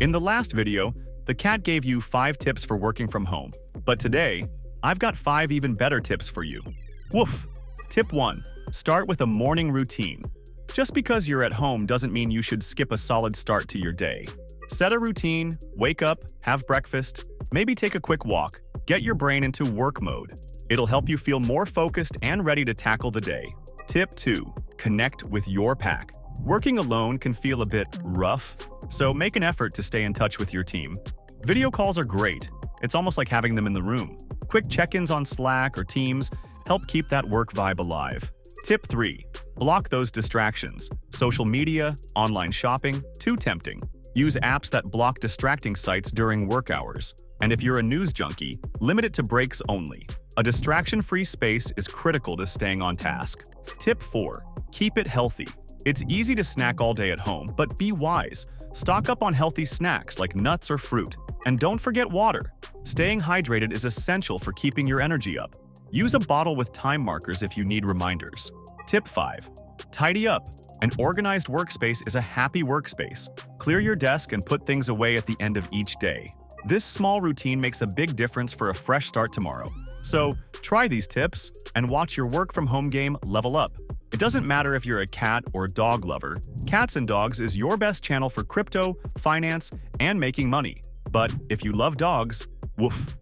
In the last video, the cat gave you 5 tips for working from home, but today, I've got 5 even better tips for you. Woof! Tip 1. Start with a morning routine. Just because you're at home doesn't mean you should skip a solid start to your day. Set a routine, wake up, have breakfast, maybe take a quick walk, get your brain into work mode. It'll help you feel more focused and ready to tackle the day. Tip 2. Connect with your pack. Working alone can feel a bit rough, so make an effort to stay in touch with your team. Video calls are great. It's almost like having them in the room. Quick check-ins on Slack or Teams help keep that work vibe alive. Tip 3. Block those distractions. Social media, online shopping, too tempting. Use apps that block distracting sites during work hours. And if you're a news junkie, limit it to breaks only. A distraction-free space is critical to staying on task. Tip 4. Keep it healthy. It's easy to snack all day at home, but be wise. Stock up on healthy snacks like nuts or fruit. And don't forget water. Staying hydrated is essential for keeping your energy up. Use a bottle with time markers if you need reminders. Tip 5. Tidy up. An organized workspace is a happy workspace. Clear your desk and put things away at the end of each day. This small routine makes a big difference for a fresh start tomorrow. So, try these tips and watch your work from home game level up. It doesn't matter if you're a cat or dog lover, Cats and Dogs is your best channel for crypto, finance, and making money. But if you love dogs, woof!